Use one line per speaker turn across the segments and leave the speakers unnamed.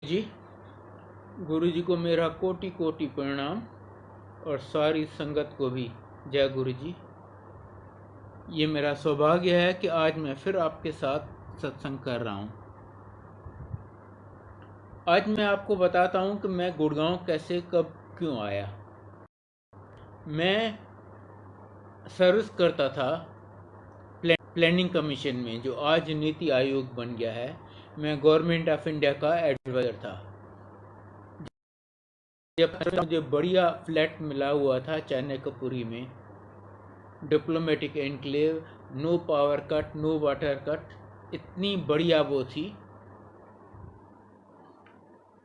जी, गुरु जी को मेरा कोटि कोटि प्रणाम और सारी संगत को भी जय गुरु जी। ये मेरा सौभाग्य है कि आज मैं फिर आपके साथ सत्संग कर रहा हूँ। आज मैं आपको बताता हूँ कि मैं गुड़गांव कैसे कब क्यों आया। मैं सर्विस करता था प्लानिंग कमीशन में, जो आज नीति आयोग बन गया है। मैं गवर्नमेंट ऑफ इंडिया का एडवाइज़र था। जब मुझे बढ़िया फ्लैट मिला हुआ था चाणक्यपुरी में, diplomatic enclave, no power cut, no water cut, इतनी बढ़िया वो थी।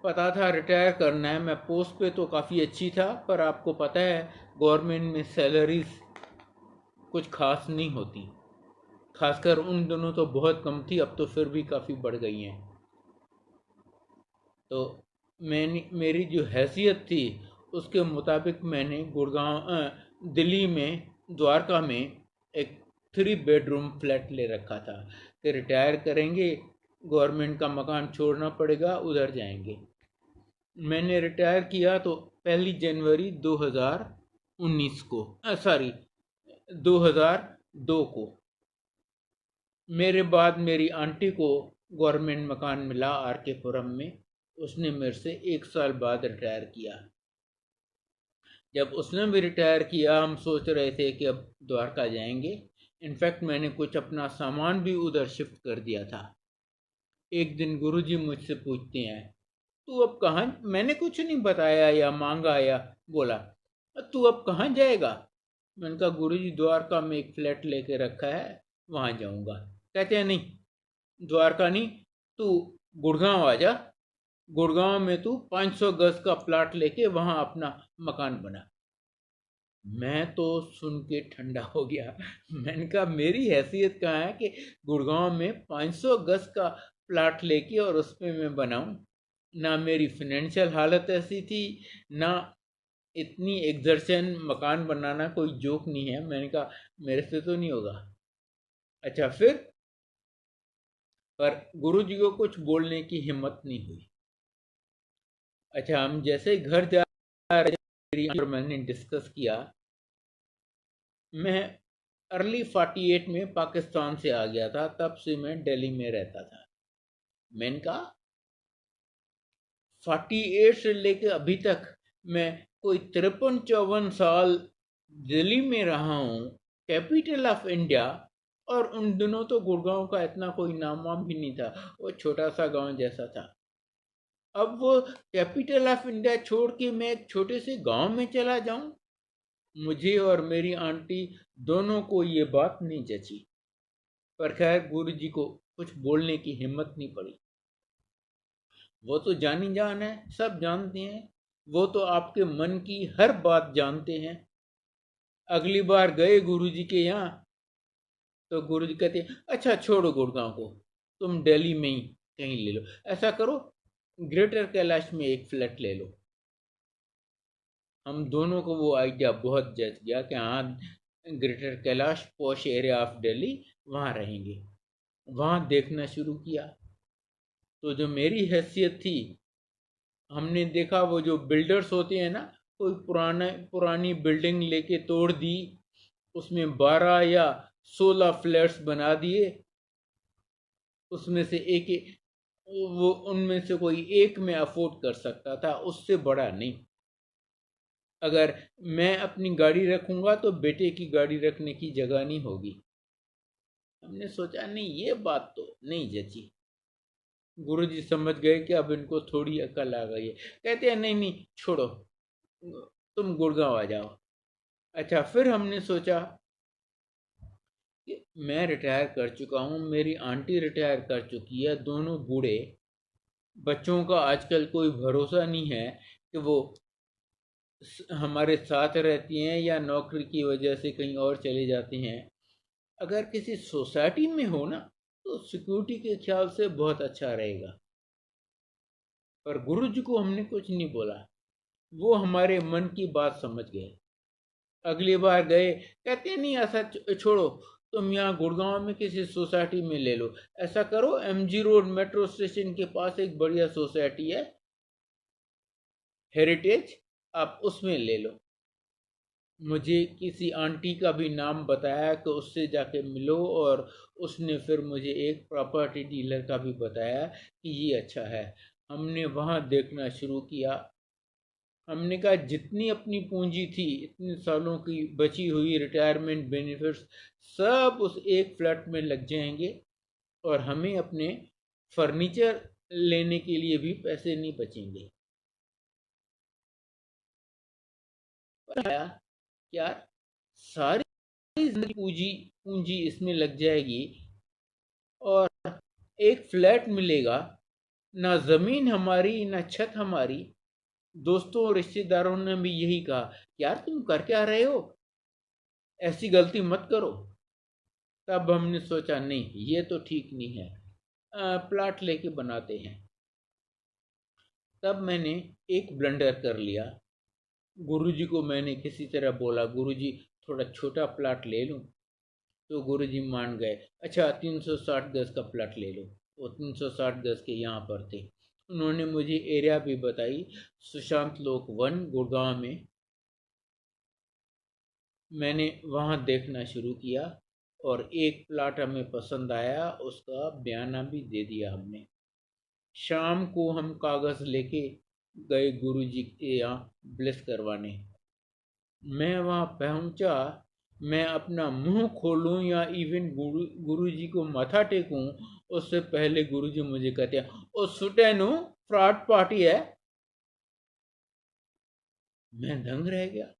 पता था रिटायर करना है। मैं पोस्ट पे तो काफ़ी अच्छी था, पर आपको पता है गवर्नमेंट में सैलरीज कुछ खास नहीं होती। खासकर उन दिनों तो बहुत कम थी, अब तो फिर भी काफ़ी बढ़ गई हैं। तो मेरी जो हैसियत थी उसके मुताबिक मैंने दिल्ली में द्वारका में एक 3 बेडरूम फ्लैट ले रखा था कि रिटायर करेंगे, गवर्नमेंट का मकान छोड़ना पड़ेगा, उधर जाएंगे। मैंने रिटायर किया तो 1 जनवरी 2019 को 2002 को। मेरे बाद मेरी आंटी को गवर्नमेंट मकान मिला आर के पुरम में। उसने मेरे से 1 साल बाद रिटायर किया। जब उसने भी रिटायर किया, हम सोच रहे थे कि अब द्वारका जाएंगे। इनफैक्ट मैंने कुछ अपना सामान भी उधर शिफ्ट कर दिया था। एक दिन गुरुजी मुझसे पूछते हैं, तू अब कहाँ? मैंने कुछ नहीं बताया या मांगा या बोला, तू अब कहाँ जाएगा? मैंने कहा गुरुजी द्वारका में एक फ्लैट लेके रखा है, वहाँ जाऊँगा। कहते हैं नहीं, द्वारका नहीं, तू गुड़गांव आ जा। गुड़गांव में तू 500 गज का प्लाट लेके वहाँ अपना मकान बना। मैं तो सुन के ठंडा हो गया। मैंने कहा मेरी हैसियत कहाँ है कि गुड़गांव में 500 गज का प्लाट लेके और उस पर मैं बनाऊं। ना मेरी फिनेंशियल हालत ऐसी थी, ना इतनी एग्जर्शन। मकान बनाना कोई जोक नहीं है। मैंने कहा मेरे से तो नहीं होगा। अच्छा, फिर पर गुरु जी को कुछ बोलने की हिम्मत नहीं हुई। अच्छा, हम जैसे ही घर जा रहे और मैंने डिस्कस किया, मैं अर्ली 48 में पाकिस्तान से आ गया था, तब से मैं दिल्ली में रहता था। मैंने कहा 48 से लेके अभी तक मैं कोई 53-54 साल दिल्ली में रहा हूँ, कैपिटल ऑफ इंडिया। और उन दिनों तो गुड़गांव का इतना कोई नाम वाम भी नहीं था, वो छोटा सा गांव जैसा था। अब वो कैपिटल ऑफ इंडिया छोड़ के मैं एक छोटे से गांव में चला जाऊं? मुझे और मेरी आंटी दोनों को ये बात नहीं जची। पर खैर गुरु जी को कुछ बोलने की हिम्मत नहीं पड़ी। वो तो जानी जान है, सब जानते हैं। वो तो आपके मन की हर बात जानते हैं। अगली बार गए गुरु जी के यहाँ तो गुरु जी कहते हैं, अच्छा छोड़ो गुड़गांव को, तुम दिल्ली में ही कहीं ले लो। ऐसा करो, ग्रेटर कैलाश में एक फ्लैट ले लो। हम दोनों को वो आइडिया बहुत जच गया कि हाँ, greater Kailash posh area of Delhi, वहाँ रहेंगे। वहाँ देखना शुरू किया तो जो मेरी हैसियत थी, हमने देखा वो जो बिल्डर्स होते हैं ना, कोई पुरानी बिल्डिंग लेके तोड़ दी, उसमें 12 या 16 फ्लैट्स बना दिए। उसमें से वो उनमें से कोई एक में अफोर्ड कर सकता था, उससे बड़ा नहीं। अगर मैं अपनी गाड़ी रखूंगा तो बेटे की गाड़ी रखने की जगह नहीं होगी। हमने सोचा नहीं, ये बात तो नहीं जची। गुरुजी समझ गए कि अब इनको थोड़ी अकल आ गई है। कहते हैं नहीं नहीं छोड़ो, तुम गुड़गांव आ जाओ। अच्छा, फिर हमने सोचा कि मैं रिटायर कर चुका हूँ, मेरी आंटी रिटायर कर चुकी है, दोनों बूढ़े। बच्चों का आजकल कोई भरोसा नहीं है कि वो हमारे साथ रहती हैं या नौकरी की वजह से कहीं और चले जाते हैं। अगर किसी सोसाइटी में हो ना, तो सिक्योरिटी के ख्याल से बहुत अच्छा रहेगा। पर गुरु जी को हमने कुछ नहीं बोला, वो हमारे मन की बात समझ गए। अगली बार गए, कहते नहीं ऐसा छोड़ो, तुम यहाँ गुड़गांव में किसी सोसाइटी में ले लो। ऐसा करो, MG रोड मेट्रो स्टेशन के पास एक बढ़िया सोसाइटी है, हेरिटेज, आप उसमें ले लो। मुझे किसी आंटी का भी नाम बताया कि उससे जाके मिलो, और उसने फिर मुझे एक प्रॉपर्टी डीलर का भी बताया कि ये अच्छा है। हमने वहाँ देखना शुरू किया। हमने कहा जितनी अपनी पूंजी थी, इतने सालों की बची हुई रिटायरमेंट बेनिफिट्स, सब उस एक फ्लैट में लग जाएंगे, और हमें अपने फर्नीचर लेने के लिए भी पैसे नहीं बचेंगे। यार, सारी जिंदगी पूंजी पूंजी इसमें लग जाएगी, और एक फ्लैट मिलेगा, ना जमीन हमारी ना छत हमारी। दोस्तों और रिश्तेदारों ने भी यही कहा, यार तुम कर क्या रहे हो, ऐसी गलती मत करो। तब हमने सोचा नहीं, ये तो ठीक नहीं है, प्लाट लेके बनाते हैं। तब मैंने एक ब्लंडर कर लिया। गुरुजी को मैंने किसी तरह बोला, गुरुजी थोड़ा छोटा प्लाट ले लूं, तो गुरुजी मान गए। अच्छा, 360 गज का प्लाट ले लो। वो 360 गज के यहाँ पर थे। उन्होंने मुझे एरिया भी बताई, सुशांत लोक 1 गुड़गांव में। मैंने वहाँ देखना शुरू किया, और एक प्लाट हमें पसंद आया, उसका बयाना भी दे दिया हमने। शाम को हम कागज़ लेके गए गुरुजी के यहाँ ब्लेस करवाने। मैं वहाँ पहुँचा, मैं अपना मुंह खोलूं या इवन गुरुजी को माथा टेकूं, उससे पहले गुरुजी मुझे कहते हैं, ओ सुटेनु, फ्रॉड पार्टी है। मैं दंग रह गया।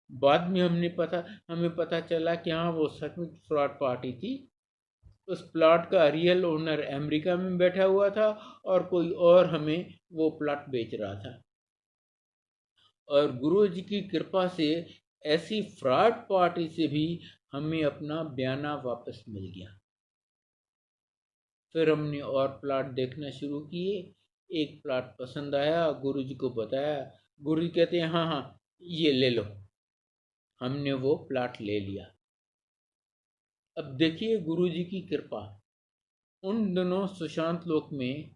बाद में हमें पता चला कि हाँ, वो सचमुच फ्रॉड पार्टी थी। उस प्लॉट का रियल ओनर अमेरिका में बैठा हुआ था, और कोई और हमें वो प्लॉट बेच रहा था। और गुरु जी की कृपा से ऐसी फ्रॉड पार्टी से भी हमें अपना बयाना वापस मिल गया। फिर हमने और प्लॉट देखना शुरू किए। एक प्लॉट पसंद आया, गुरु जी को बताया। गुरु जी कहते हैं, हाँ हाँ, ये ले लो। हमने वो प्लॉट ले लिया। अब देखिए गुरु जी की कृपा। उन दिनों सुशांत लोक में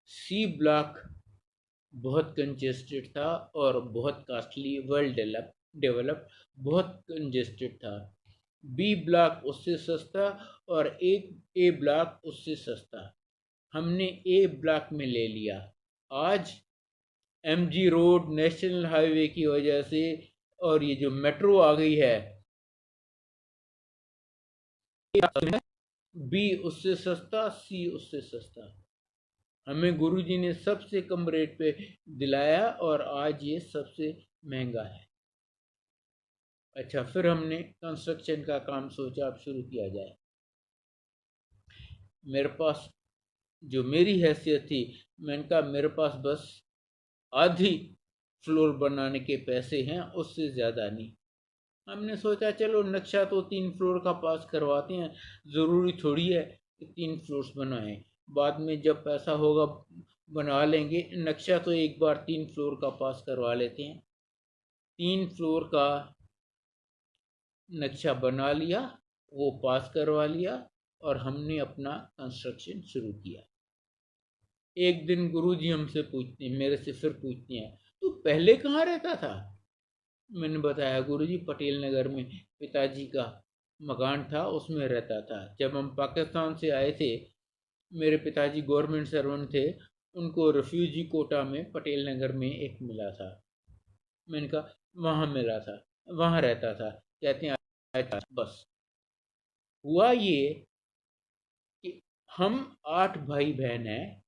सी ब्लॉक बहुत कंजेस्टेड था, और बहुत कॉस्टली, वेल डेवलप्ड, बहुत कंजेस्टेड था। बी ब्लॉक उससे सस्ता, और एक ए ब्लॉक उससे सस्ता। हमने ए ब्लॉक में ले लिया। आज MG रोड नेशनल हाईवे की वजह से, और ये जो मेट्रो आ गई है, बी उससे सस्ता, सी उससे सस्ता। हमें गुरुजी ने सबसे कम रेट पे दिलाया, और आज ये सबसे महंगा है। अच्छा, फिर हमने कंस्ट्रक्शन का काम सोचा अब शुरू किया जाए। मेरे पास जो मेरी हैसियत थी, मैंने कहा मेरे पास बस आधी फ्लोर बनाने के पैसे हैं, उससे ज़्यादा नहीं। हमने सोचा चलो नक्शा तो 3 फ्लोर का पास करवाते हैं, ज़रूरी थोड़ी है कि 3 फ्लोर्स बनाएं। बाद में जब पैसा होगा बना लेंगे। नक्शा तो एक बार 3 फ्लोर का पास करवा लेते हैं। 3 फ्लोर का नक्शा बना लिया, वो पास करवा लिया, और हमने अपना कंस्ट्रक्शन शुरू किया। एक दिन गुरुजी हमसे पूछते हैं, मेरे से फिर पूछते हैं, तू पहले कहाँ रहता था? मैंने बताया, गुरुजी पटेल नगर में पिताजी का मकान था, उसमें रहता था। जब हम पाकिस्तान से आए थे, मेरे पिताजी गवर्नमेंट सर्वेंट थे, उनको रिफ्यूजी कोटा में पटेल नगर में एक मिला था। मैंने कहा वहाँ मिला था, वहाँ रहता था। कहते हैं अच्छा, बस। हुआ ये कि हम 8 भाई बहन हैं।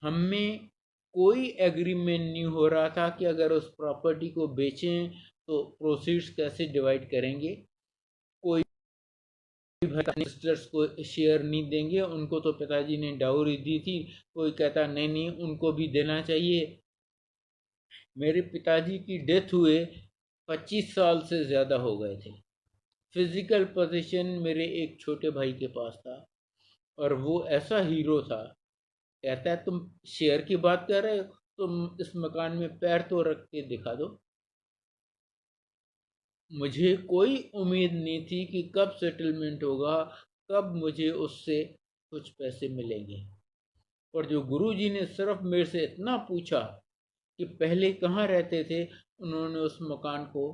हम में कोई एग्रीमेंट नहीं हो रहा था कि अगर उस प्रॉपर्टी को बेचें तो प्रोसीड्स कैसे डिवाइड करेंगे। कोई भाई सिस्टर्स को शेयर नहीं देंगे, उनको तो पिताजी ने डाउरी दी थी। कोई कहता नहीं नहीं, उनको भी देना चाहिए। मेरे पिताजी की डेथ हुए 25 साल से ज़्यादा हो गए थे। फिजिकल पोजीशन मेरे एक छोटे भाई के पास था, और वो ऐसा हीरो था। कहता है तुम शेयर की बात कर रहे हो, तुम इस मकान में पैर तो रख के दिखा दो। मुझे कोई उम्मीद नहीं थी कि कब सेटलमेंट होगा, कब मुझे उससे कुछ पैसे मिलेंगे। पर जो गुरुजी ने सिर्फ मेरे से इतना पूछा कि पहले कहाँ रहते थे, उन्होंने उस मकान को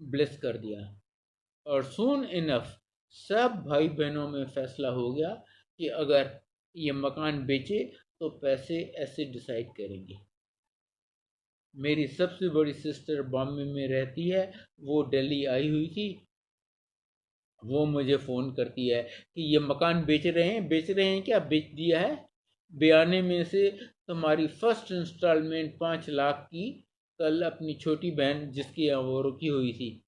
ब्लेस कर दिया। और सून इनफ सब भाई बहनों में फैसला हो गया कि अगर ये मकान बेचे तो पैसे ऐसे डिसाइड करेंगे। मेरी सबसे बड़ी सिस्टर बॉम्बे में रहती है, वो दिल्ली आई हुई थी। वो मुझे फ़ोन करती है कि ये मकान बेच रहे हैं क्या, बेच दिया है? बयाने में से तुम्हारी फर्स्ट इंस्टॉलमेंट 5 लाख की कल अपनी छोटी बहन जिसकी यहाँ वो रुकी हुई थी,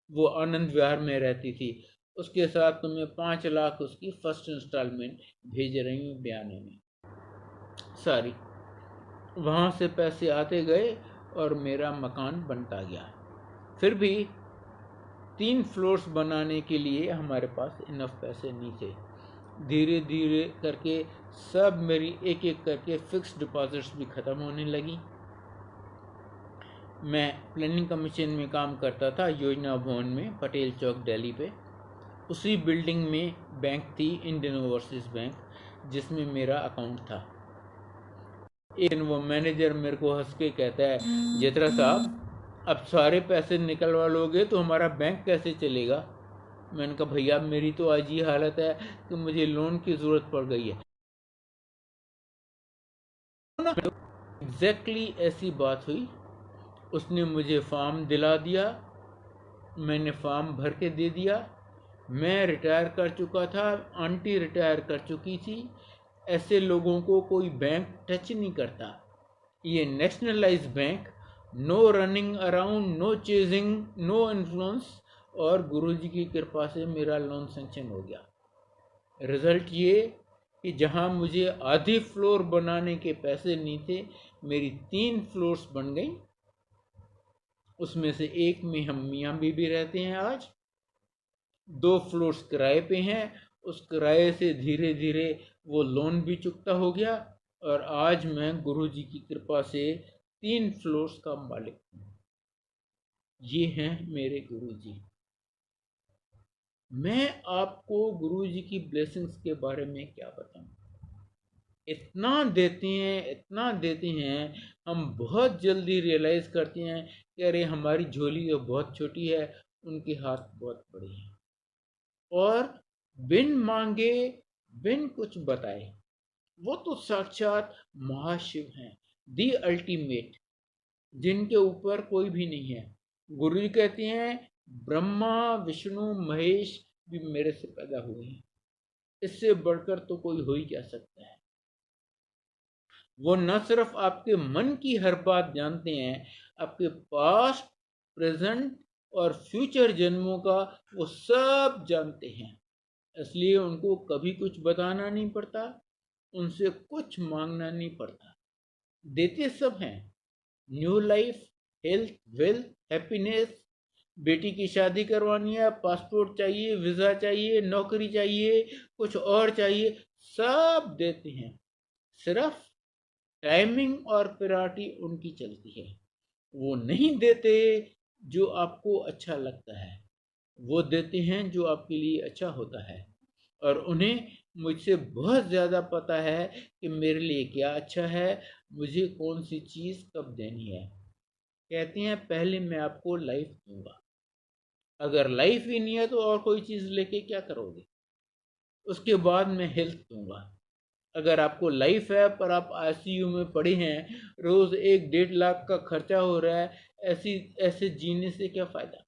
वो आनंद विहार में रहती थी, उसके साथ तुम्हें 5 लाख उसकी फर्स्ट इंस्टॉलमेंट भेज रही हूँ बयाने में। सारी वहाँ से पैसे आते गए और मेरा मकान बनता गया। फिर भी 3 फ्लोर्स बनाने के लिए हमारे पास इनफ पैसे नहीं थे। धीरे धीरे करके सब मेरी एक एक करके फिक्स डिपॉजिट्स भी ख़त्म होने लगी। मैं प्लानिंग कमीशन में काम करता था, योजना भवन में, पटेल चौक दिल्ली पे। उसी बिल्डिंग में बैंक थी, इंडियन ओवरसीज़ बैंक, जिसमें मेरा अकाउंट था। एक दिन वो मैनेजर मेरे को हंस के कहता है, जेतरा साहब अब सारे पैसे निकलवा लोगे तो हमारा बैंक कैसे चलेगा? मैंने कहा भैया मेरी तो आज ये हालत है कि मुझे लोन की ज़रूरत पड़ गई है। एग्जैक्टली ऐसी बात हुई। उसने मुझे फॉर्म दिला दिया, मैंने फॉर्म भर के दे दिया। मैं रिटायर कर चुका था, आंटी रिटायर कर चुकी थी। ऐसे लोगों को कोई बैंक टच नहीं करता। ये nationalise bank, no running around, no chasing, no influence, और गुरुजी की कृपा से मेरा लोन सेंक्शन हो गया। रिजल्ट ये कि जहां मुझे आधी फ्लोर बनाने के पैसे नहीं थे, मेरी 3 फ्लोर्स बन गई। उसमें से एक में हम मियाँ बीबी रहते हैं आज, 2 फ्लोर्स किराए पे हैं। उस किराए से धीरे धीरे वो लोन भी चुकता हो गया और आज मैं गुरुजी की कृपा से 3 फ्लोर्स का मालिक हूँ। ये हैं मेरे गुरुजी। मैं आपको गुरुजी की ब्लेसिंग्स के बारे में क्या बताऊं। इतना देते हैं, हम बहुत जल्दी रियलाइज़ करते हैं कि अरे हमारी झोली तो बहुत छोटी है, उनके हाथ बहुत बड़े हैं। और बिन मांगे, बिन कुछ बताए, वो तो साक्षात महाशिव हैं, दी अल्टीमेट, जिनके ऊपर कोई भी नहीं है। गुरु जी कहते हैं ब्रह्मा विष्णु महेश भी मेरे से पैदा हुए हैं, इससे बढ़कर तो कोई हो ही क्या सकता है। वो न सिर्फ आपके मन की हर बात जानते हैं, आपके पास्ट, प्रेजेंट और फ्यूचर जन्मों का वो सब जानते हैं। इसलिए उनको कभी कुछ बताना नहीं पड़ता, उनसे कुछ मांगना नहीं पड़ता, देते सब हैं। New life, health, wealth, happiness, बेटी की शादी करवानी है, पासपोर्ट चाहिए, वीज़ा चाहिए, नौकरी चाहिए, कुछ और चाहिए, सब देते हैं। सिर्फ टाइमिंग और प्रायोरिटी उनकी चलती है। वो नहीं देते जो आपको अच्छा लगता है, वो देते हैं जो आपके लिए अच्छा होता है। और उन्हें मुझसे बहुत ज़्यादा पता है कि मेरे लिए क्या अच्छा है, मुझे कौन सी चीज़ कब देनी है। कहते हैं पहले मैं आपको लाइफ दूंगा, अगर लाइफ ही नहीं है तो और कोई चीज़ लेके क्या करोगे। उसके बाद मैं हेल्थ दूंगा। अगर आपको लाइफ है पर आप आईसीयू में पड़े हैं, रोज़ 1-1.5 लाख का खर्चा हो रहा है, ऐसी ऐसे जीने से क्या फ़ायदा।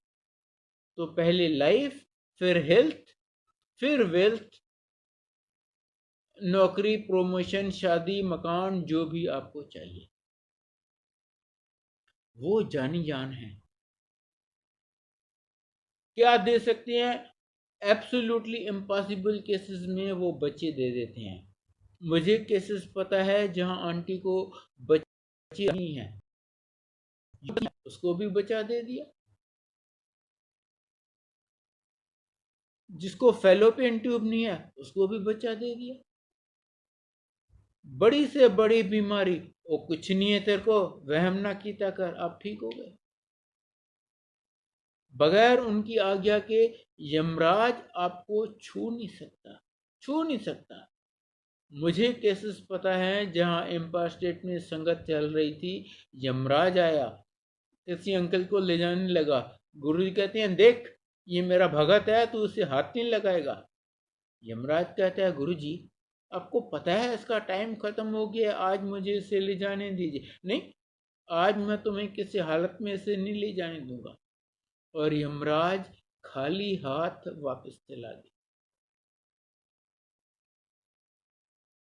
तो पहले लाइफ, फिर हेल्थ, फिर वेल्थ, नौकरी, प्रमोशन, शादी, मकान, जो भी आपको चाहिए वो जानी जान है। क्या दे सकते हैं? एब्सोल्युटली इम्पॉसिबल केसेस में वो बच्चे दे देते हैं। मुझे केसेस पता है जहां आंटी को बच्चे नहीं है, उसको भी बचा दे दिया। जिसको फेलोपियन ट्यूब नहीं है उसको भी बचा दे दिया। बड़ी से बड़ी बीमारी, वो कुछ नहीं है तेरे को, वहम ना कीता कर, आप ठीक हो गए। बगैर उनकी आज्ञा के यमराज आपको छू नहीं सकता, छू नहीं सकता। मुझे केसेस पता है जहां एम्पायर स्टेट में संगत चल रही थी, यमराज आया, किसी अंकल को ले जाने लगा, गुरुजी कहते हैं देख ये मेरा भगत है, तू उसे हाथ नहीं लगाएगा। यमराज कहता है गुरुजी आपको पता है इसका टाइम खत्म हो गया, आज मुझे इसे ले जाने दीजिए। नहीं, आज मैं तुम्हें किसी हालत में इसे नहीं ले जाने दूंगा। और यमराज खाली हाथ वापस चला गया।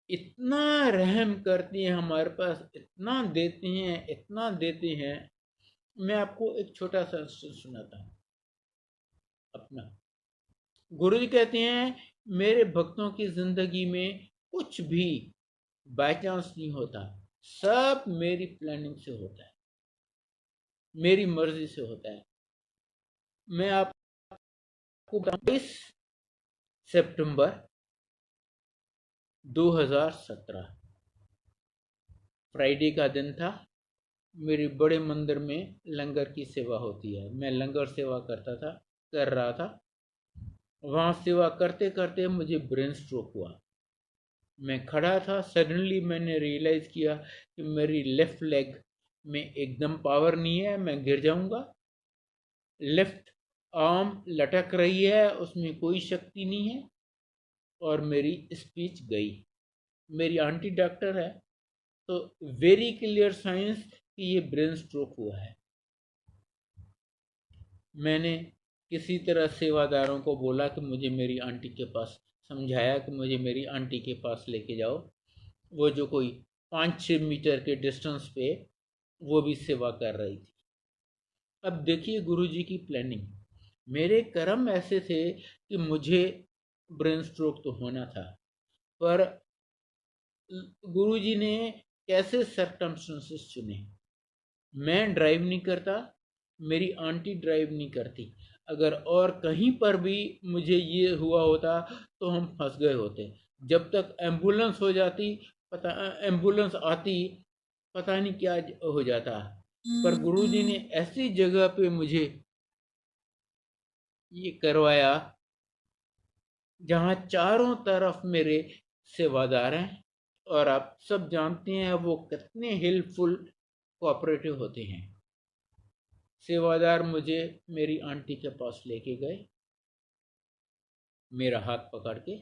इतना रहम करती हैं हमारे पास, इतना देती हैं, इतना देती हैं। मैं आपको एक छोटा सा सुनाता हूँ अपना। गुरु जी कहते हैं मेरे भक्तों की जिंदगी में कुछ भी बाय चांस नहीं होता, सब मेरी प्लानिंग से होता है, मेरी मर्जी से होता है। मैं आपको 22 सितंबर 2017 फ्राइडे का दिन था। मेरे बड़े मंदिर में लंगर की सेवा होती है, मैं लंगर सेवा कर रहा था। वहाँ सेवा करते करते मुझे ब्रेन स्ट्रोक हुआ। मैं खड़ा था, सडनली मैंने रियलाइज़ किया कि मेरी लेफ़्ट लेग में एकदम पावर नहीं है, मैं गिर जाऊंगा। लेफ़्ट आर्म लटक रही है, उसमें कोई शक्ति नहीं है, और मेरी स्पीच गई। मेरी आंटी डॉक्टर है, तो वेरी क्लियर साइंस कि ये ब्रेन स्ट्रोक हुआ है। मैंने किसी तरह सेवादारों को बोला कि मुझे मेरी आंटी के पास, समझाया कि मुझे मेरी आंटी के पास लेके जाओ। वो जो कोई 5-6 मीटर के डिस्टेंस पे वो भी सेवा कर रही थी। अब देखिए गुरुजी की प्लानिंग। मेरे कर्म ऐसे थे कि मुझे ब्रेन स्ट्रोक तो होना था, पर गुरुजी ने कैसे सर्कमस्टेंसेस चुने। मैं ड्राइव नहीं करता, मेरी आंटी ड्राइव नहीं करती। अगर और कहीं पर भी मुझे ये हुआ होता तो हम फंस गए होते। जब तक एम्बुलेंस हो जाती, पता एम्बुलेंस आती, पता नहीं क्या हो जाता। पर गुरुजी ने ऐसी जगह पे मुझे ये करवाया जहाँ चारों तरफ मेरे सेवादार हैं, और आप सब जानते हैं वो कितने हेल्पफुल कोऑपरेटिव होते हैं। सेवादार मुझे मेरी आंटी के पास लेके गए, मेरा हाथ पकड़ के।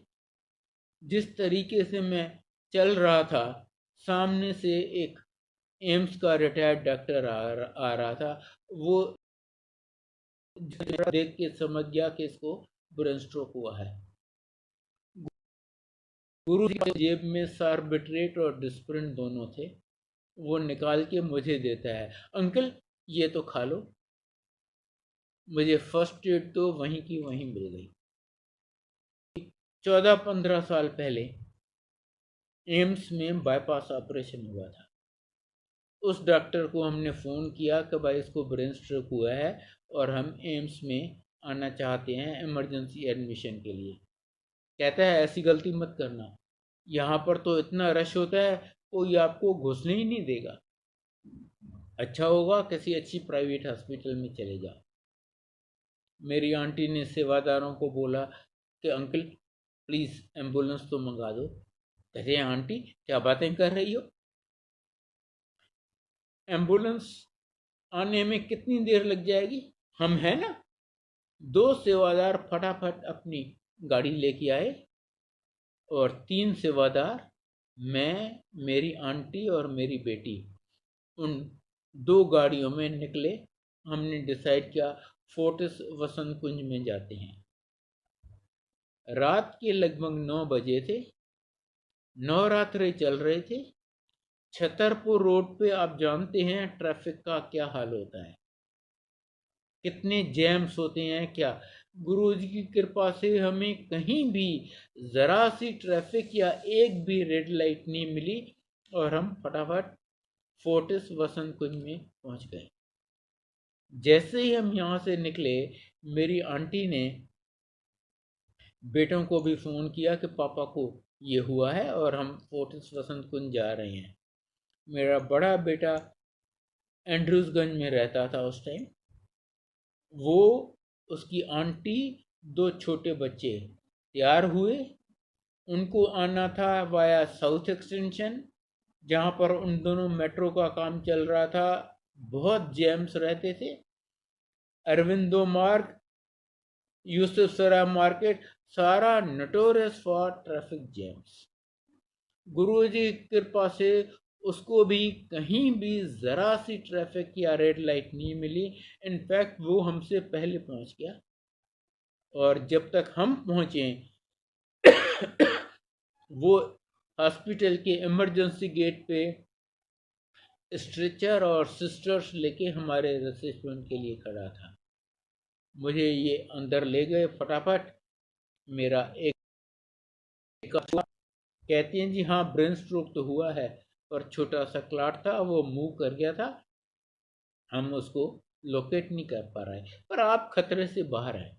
जिस तरीके से मैं चल रहा था, सामने से एक एम्स का रिटायर्ड डॉक्टर आ रहा था। वो देख के समझ गया कि इसको ब्रेन स्ट्रोक हुआ है। गुरु जी की जेब में सार्बिट्रेट और डिस्प्रिन दोनों थे। वो निकाल के मुझे देता है, अंकल ये तो खा लो। मुझे फर्स्ट एड तो वहीं की वहीं मिल गई। 14-15 साल पहले एम्स में बाईपास ऑपरेशन हुआ था। उस डॉक्टर को हमने फ़ोन किया कि भाई इसको ब्रेन स्ट्रोक हुआ है और हम एम्स में आना चाहते हैं इमरजेंसी एडमिशन के लिए। कहता है ऐसी गलती मत करना, यहाँ पर तो इतना रश होता है कोई आपको घुसने ही नहीं देगा। अच्छा होगा किसी अच्छी प्राइवेट हॉस्पिटल में चले जाओ। मेरी आंटी ने सेवादारों को बोला कि अंकल प्लीज़ एम्बुलेंस तो मंगा दो। कहते हैं आंटी क्या बातें कर रही हो, एम्बुलेंस आने में कितनी देर लग जाएगी, हम हैं ना। दो सेवादार फटाफट अपनी गाड़ी लेके आए, और 3 सेवादार, मैं, मेरी आंटी और मेरी बेटी, उन 2 गाड़ियों में निकले। हमने डिसाइड किया फोर्टिस वसंत कुंज में जाते हैं। रात के लगभग 9 बजे थे, नवरात्रे चल रहे थे। छतरपुर रोड पे आप जानते हैं ट्रैफिक का क्या हाल होता है, कितने जैम्स होते हैं क्या। गुरु जी की कृपा से हमें कहीं भी ज़रा सी ट्रैफिक या एक भी रेड लाइट नहीं मिली, और हम फटाफट फोर्टिस वसंत कुंज में पहुंच गए। जैसे ही हम यहाँ से निकले, मेरी आंटी ने बेटों को भी फ़ोन किया कि पापा को ये हुआ है और हम फोर्टिस वसंत कुंज जा रहे हैं। मेरा बड़ा बेटा एंड्रूजगंज में रहता था उस टाइम, वो उसकी आंटी, 2 छोटे बच्चे तैयार हुए। उनको आना था वाया साउथ एक्सटेंशन, जहाँ पर उन दोनों मेट्रो का काम चल रहा था। बहुत जैम्स रहते थे। अरविंदो मार्ग, यूसुफ सरा मार्केट, सारा नटोरियस फॉर ट्रैफिक जैम्स। गुरुजी की कृपा से उसको भी कहीं भी ज़रा सी ट्रैफिक या रेड लाइट नहीं मिली। इनफैक्ट वो हमसे पहले पहुंच गया। और जब तक हम पहुंचे वो हॉस्पिटल के इमरजेंसी गेट पे स्ट्रेचर और सिस्टर्स लेके हमारे रिसेप्शन के लिए खड़ा था। मुझे ये अंदर ले गए फटाफट। मेरा एक कहती हैं जी हाँ, ब्रेन स्ट्रोक तो हुआ है, पर छोटा सा क्लॉट था, वो मूव कर गया था, हम उसको लोकेट नहीं कर पा रहे, पर आप खतरे से बाहर हैं।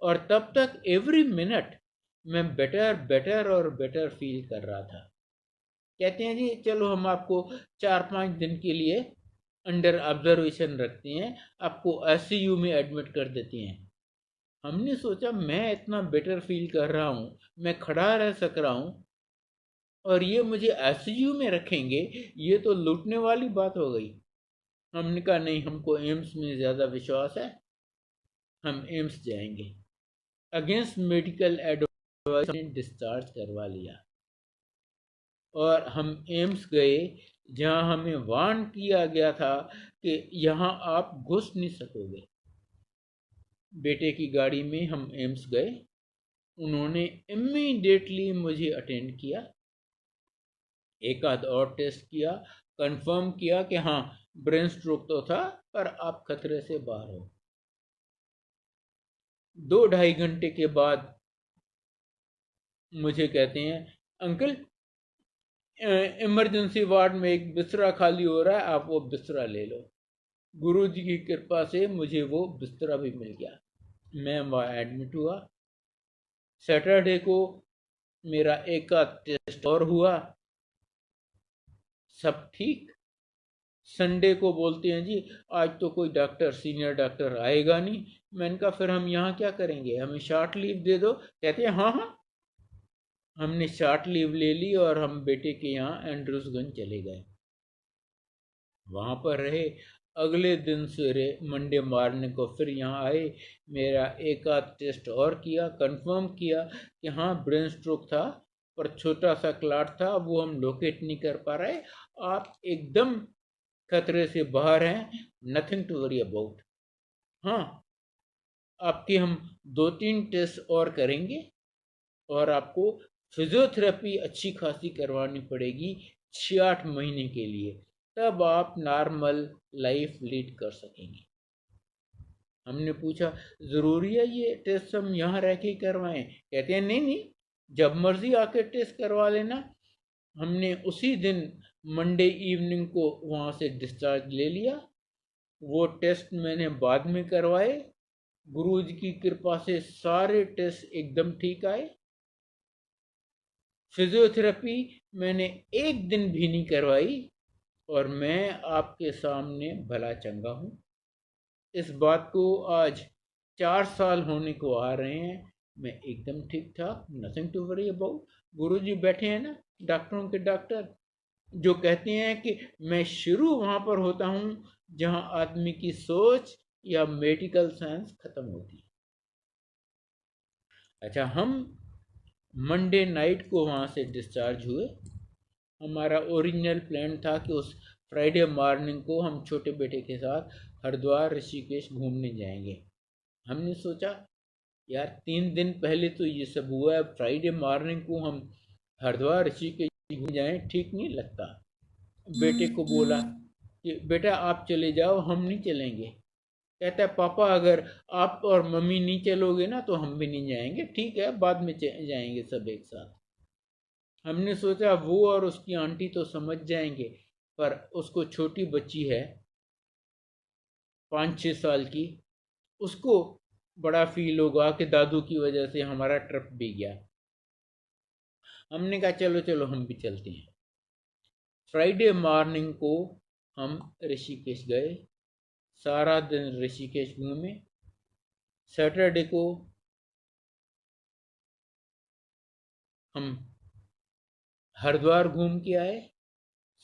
और तब तक एवरी मिनट मैं बेटर बेटर और बेटर फील कर रहा था। कहते हैं जी चलो हम आपको 4-5 दिन के लिए अंडर ऑब्जर्वेशन रखते हैं, आपको आईसीयू में एडमिट कर देते हैं। हमने सोचा मैं इतना बेटर फील कर रहा हूँ, मैं खड़ा रह सक रहा हूँ, और ये मुझे आईसीयू में रखेंगे, ये तो लूटने वाली बात हो गई। हमने कहा नहीं, हमको एम्स में ज़्यादा विश्वास है, हम एम्स जाएंगे। अगेंस्ट मेडिकल एडवाइस डिस्चार्ज करवा लिया और हम एम्स गए, जहां हमें वार्न किया गया था कि यहाँ आप घुस नहीं सकोगे। बेटे की गाड़ी में हम एम्स गए। उन्होंने इमीडिएटली मुझे अटेंड किया, एक आध और टेस्ट किया, कंफर्म किया कि हाँ ब्रेन स्ट्रोक तो था, पर आप खतरे से बाहर हो। 2-2.5 घंटे के बाद मुझे कहते हैं अंकल इमरजेंसी वार्ड में एक बिस्तरा खाली हो रहा है, आप वो बिस्तरा ले लो। गुरुजी की कृपा से मुझे वो बिस्तरा भी मिल गया। मैं वहाँ एडमिट हुआ। सैटरडे को मेरा एक का टेस्ट और हुआ, सब ठीक। संडे को बोलते हैं जी आज तो कोई डॉक्टर, सीनियर डॉक्टर आएगा नहीं। मैंने कहा फिर हम यहाँ क्या करेंगे, हमें शॉर्ट लीव दे दो। कहते हैं हाँ हाँ। हमने शॉर्ट लीव ले ली और हम बेटे के यहाँ एंड्रूसगंज चले गए, वहाँ पर रहे। अगले दिन सवेरे मंडे मॉर्निंग को फिर यहाँ आए, मेरा एक आध टेस्ट और किया, कंफर्म किया कि हाँ ब्रेन स्ट्रोक था, पर छोटा सा क्लॉट था, वो हम लोकेट नहीं कर पा रहे, आप एकदम खतरे से बाहर हैं, नथिंग टू वरी अबाउट। हाँ, आपके हम 2-3 टेस्ट और करेंगे और आपको फिजियोथेरेपी अच्छी खासी करवानी पड़ेगी 6-8 महीने के लिए, तब आप नॉर्मल लाइफ लीड कर सकेंगे। हमने पूछा ज़रूरी है ये टेस्ट हम यहाँ रह के ही करवाएं? कहते हैं नहीं नहीं, जब मर्जी आके टेस्ट करवा लेना। हमने उसी दिन मंडे इवनिंग को वहाँ से डिस्चार्ज ले लिया। वो टेस्ट मैंने बाद में करवाए। गुरुजी की कृपा से सारे टेस्ट एकदम ठीक आए। फिजियोथेरेपी मैंने एक दिन भी नहीं करवाई और मैं आपके सामने भला चंगा हूँ। इस बात को आज 4 साल होने को आ रहे हैं, मैं एकदम ठीक ठाक, नथिंग टू वरी अबाउट। गुरुजी बैठे हैं ना, डॉक्टरों के डॉक्टर, जो कहते हैं कि मैं शुरू वहाँ पर होता हूँ जहाँ आदमी की सोच या मेडिकल साइंस खत्म होती है। अच्छा, हम मंडे नाइट को वहाँ से डिस्चार्ज हुए। हमारा ओरिजिनल प्लान था कि उस फ्राइडे मॉर्निंग को हम छोटे बेटे के साथ हरिद्वार ऋषिकेश घूमने जाएंगे। हमने सोचा यार 3 दिन पहले तो ये सब हुआ है, फ्राइडे मॉर्निंग को हम हरिद्वार ऋषिकेश घूम जाएं, ठीक नहीं लगता। बेटे को बोला कि बेटा आप चले जाओ, हम नहीं चलेंगे। कहता है पापा अगर आप और मम्मी नहीं चलोगे ना तो हम भी नहीं जाएंगे। ठीक है, बाद में जाएंगे सब एक साथ। हमने सोचा वो और उसकी आंटी तो समझ जाएंगे, पर उसको छोटी बच्ची है 5-6 साल की, उसको बड़ा फील होगा कि दादू की वजह से हमारा ट्रिप भी गया। हमने कहा चलो चलो हम भी चलते हैं। फ्राइडे मॉर्निंग को हम ऋषिकेश गए, सारा दिन ऋषिकेश घूमे, सैटरडे को हम हरिद्वार घूम के आए।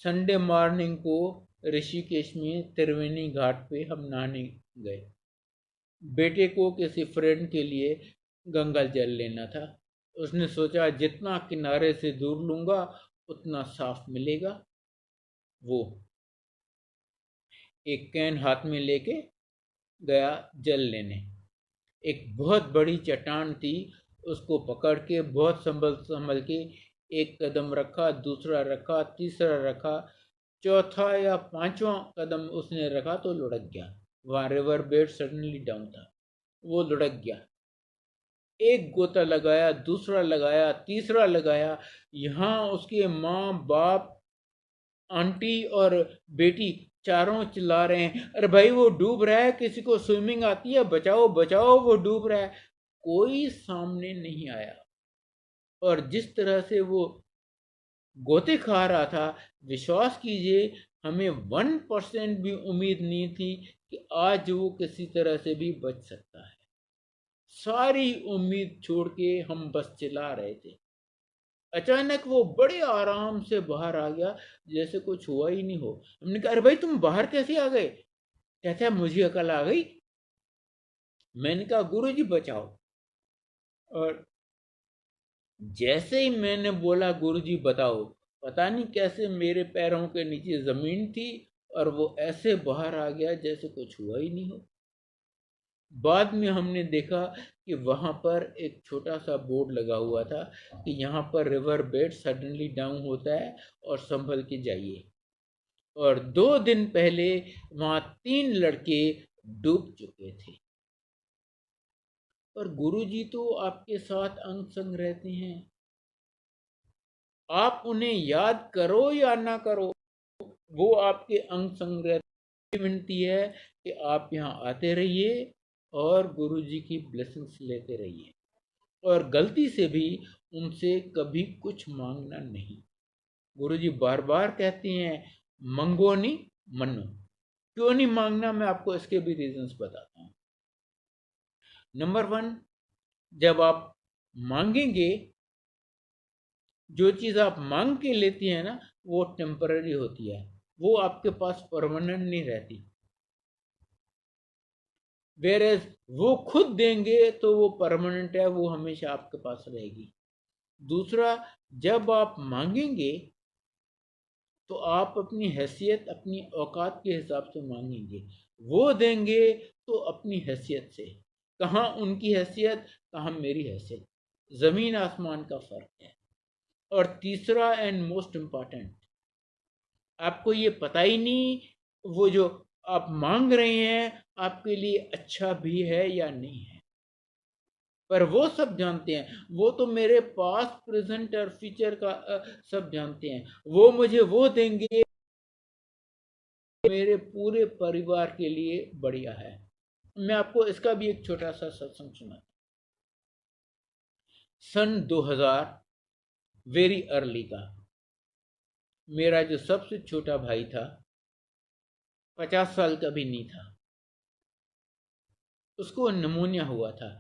संडे मॉर्निंग को ऋषिकेश में त्रिवेणी घाट पे हम नहाने गए। बेटे को किसी फ्रेंड के लिए गंगा जल लेना था। उसने सोचा जितना किनारे से दूर लूंगा उतना साफ मिलेगा। वो एक कैन हाथ में लेके गया जल लेने। एक बहुत बड़ी चट्टान थी, उसको पकड़ के बहुत संभल संभल के एक कदम रखा, दूसरा रखा, तीसरा रखा, चौथा या पांचवा कदम उसने रखा तो लुढ़क गया। वहां रिवर बेड सडनली डाउन था, वो लुढ़क गया। एक गोता लगाया, दूसरा लगाया, तीसरा लगाया। यहाँ उसके माँ बाप, आंटी और बेटी चारों चिल्ला रहे हैं, अरे भाई वो डूब रहा है, किसी को स्विमिंग आती है, बचाओ बचाओ, वो डूब रहा है। कोई सामने नहीं आया। और जिस तरह से वो गोते खा रहा था, विश्वास कीजिए हमें 1% भी उम्मीद नहीं थी कि आज वो किसी तरह से भी बच सकता है। सारी उम्मीद छोड़ के हम बस चिल्ला रहे थे। अचानक वो बड़े आराम से बाहर आ गया, जैसे कुछ हुआ ही नहीं हो। हमने कहा, अरे भाई तुम बाहर कैसे आ गए? कहता है मुझे अकल आ गई। मैंने कहा गुरुजी बचाओ। और जैसे ही मैंने बोला गुरुजी बताओ, पता नहीं कैसे मेरे पैरों के नीचे जमीन थी और वो ऐसे बाहर आ गया जैसे कुछ हुआ ही नहीं हो। बाद में हमने देखा कि वहां पर एक छोटा सा बोर्ड लगा हुआ था कि यहाँ पर रिवर बेड सडनली डाउन होता है और संभल के जाइए। और 2 दिन पहले वहां 3 लड़के डूब चुके थे। और गुरुजी तो आपके साथ अंग संग रहते हैं, आप उन्हें याद करो या ना करो, वो आपके अंग संग रहते। विनती है कि आप यहाँ आते रहिए और गुरुजी की ब्लेसिंग्स लेते रहिए, और गलती से भी उनसे कभी कुछ मांगना नहीं। गुरुजी बार बार कहते हैं मंगो नहीं मनो। क्यों नहीं मांगना, मैं आपको इसके भी रीजंस बताता हूँ। नंबर 1, जब आप मांगेंगे, जो चीज आप मांग के लेती है ना, वो टेम्पररी होती है, वो आपके पास परमानेंट नहीं रहती। वेरेज वो खुद देंगे तो वो परमानेंट है, वो हमेशा आपके पास रहेगी। दूसरा, जब आप मांगेंगे तो आप अपनी हैसियत, अपनी औकात के हिसाब से मांगेंगे। वो देंगे तो अपनी हैसियत से। कहाँ उनकी हैसियत, कहाँ मेरी हैसियत, जमीन आसमान का फर्क है। और तीसरा एंड मोस्ट इम्पॉर्टेंट, आपको ये पता ही नहीं वो जो आप मांग रहे हैं आपके लिए अच्छा भी है या नहीं है, पर वो सब जानते हैं। वो तो मेरे पास, प्रेजेंट और फ्यूचर का सब जानते हैं। वो मुझे वो देंगे, मेरे पूरे परिवार के लिए बढ़िया है। मैं आपको इसका भी एक छोटा सा सत्संग सुना। सन 2000 वेरी अर्ली का, मेरा जो सबसे छोटा भाई था, 50 साल का भी नहीं था, उसको निमोनिया हुआ था।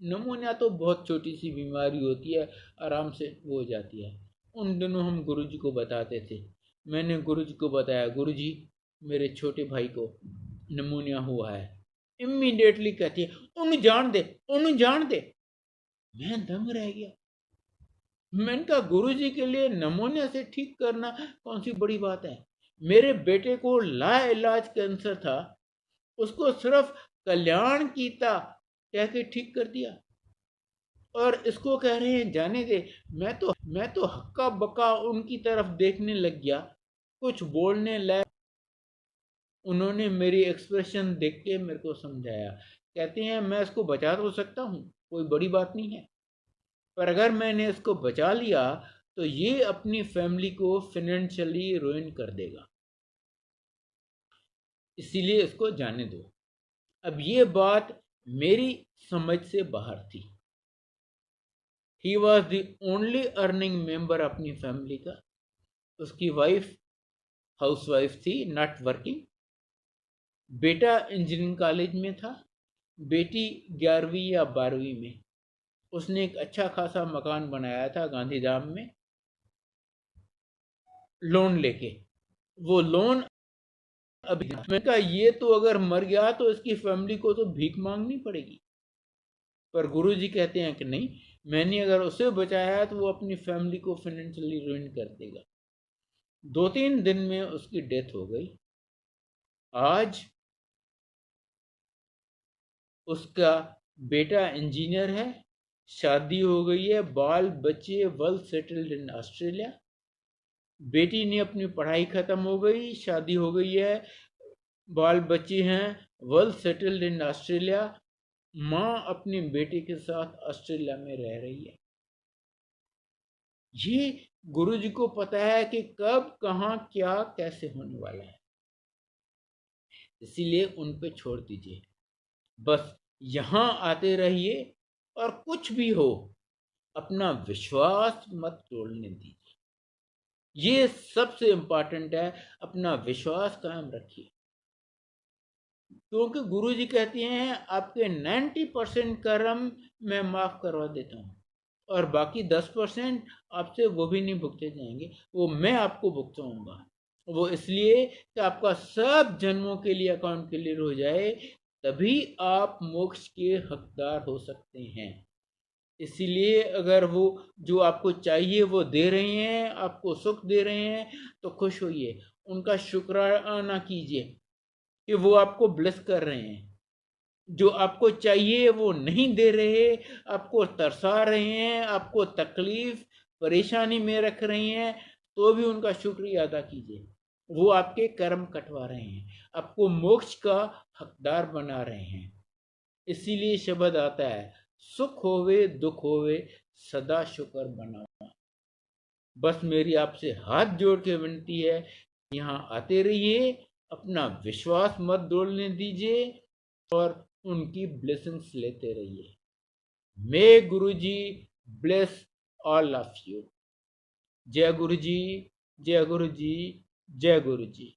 निमोनिया तो बहुत छोटी सी बीमारी होती है, आराम से वो हो जाती है। उन दिनों हम गुरुजी को बताते थे। मैंने गुरुजी को बताया, गुरुजी मेरे छोटे भाई को निमोनिया हुआ है। इमीडिएटली कहती है उन्हें जान दे, उन्हें जान दे। मैं दंग रह गया। मैंने कहा गुरुजी के लिए निमोनिया से ठीक करना कौन सी बड़ी बात है। मेरे बेटे को लाइलाज कैंसर था, उसको सिर्फ कल्याण कीता कह के ठीक कर दिया, और इसको कह रहे हैं जाने दे। मैं तो हक्का बक्का उनकी तरफ देखने लग गया, कुछ बोलने लायक। उन्होंने मेरी एक्सप्रेशन देख के मेरे को समझाया। कहते हैं मैं इसको बचा तो सकता हूँ, कोई बड़ी बात नहीं है, पर अगर मैंने इसको बचा लिया तो ये अपनी फैमिली को फाइनेंशियली रुइन कर देगा, इसीलिए इसको जाने दो। अब ये बात मेरी समझ से बाहर थी। He was the only earning member अपनी फैमिली का। उसकी वाइफ हाउस वाइफ थी, नॉट वर्किंग। बेटा इंजीनियरिंग कॉलेज में था, बेटी 11वीं या 12वीं में, उसने एक अच्छा खासा मकान बनाया था गांधीधाम में लोन लेके। वो लोन अभी, मैंने कहा ये तो अगर मर गया तो इसकी फैमिली को तो भीख मांगनी पड़ेगी। पर गुरुजी कहते हैं कि नहीं, मैंने अगर उसे बचाया तो वो अपनी फैमिली को फाइनेंशियली रुइन कर देगा। 2-3 दिन में उसकी डेथ हो गई। आज उसका बेटा इंजीनियर है, शादी हो गई है, बाल बच्चे, वेल सेटल्ड इन ऑस्ट्रेलिया। बेटी ने अपनी पढ़ाई खत्म हो गई, शादी हो गई है, बाल बच्चे हैं, वेल सेटल्ड इन ऑस्ट्रेलिया। माँ अपने बेटे के साथ ऑस्ट्रेलिया में रह रही है। ये गुरु जी को पता है कि कब कहाँ क्या कैसे होने वाला है, इसीलिए उन पे छोड़ दीजिए। बस यहाँ आते रहिए और कुछ भी हो अपना विश्वास मत तोड़ने दीजिए। ये सबसे इंपॉर्टेंट है, अपना विश्वास कायम रखिए। क्योंकि गुरु जी कहते हैं आपके 90% कर्म मैं माफ करवा देता हूँ और बाकी 10% आपसे वो भी नहीं भुगते जाएंगे, वो मैं आपको भुगताऊंगा। वो इसलिए कि आपका सब जन्मों के लिए अकाउंट क्लियर हो जाए, तभी आप मोक्ष के हकदार हो सकते हैं। इसीलिए अगर वो जो आपको चाहिए वो दे रहे हैं, आपको सुख दे रहे हैं, तो खुश होइए, उनका शुक्राना कीजिए कि वो आपको ब्लेस कर रहे हैं। जो आपको चाहिए वो नहीं दे रहे, आपको तरसा रहे हैं, आपको तकलीफ परेशानी में रख रहे हैं, तो भी उनका शुक्रिया अदा कीजिए। वो आपके कर्म कटवा रहे हैं, आपको मोक्ष का हकदार बना रहे हैं। इसीलिए शब्द आता है, सुख होवे दुख होवे सदा शुक्र बनाओ। बस मेरी आपसे हाथ जोड़ के विनती है, यहाँ आते रहिए, अपना विश्वास मत तोड़ने दीजिए और उनकी ब्लेसिंग्स लेते रहिए। मे गुरु जी ब्लेस ऑल ऑफ यू। जय गुरु जी, जय गुरु जी, जय गुरु जी।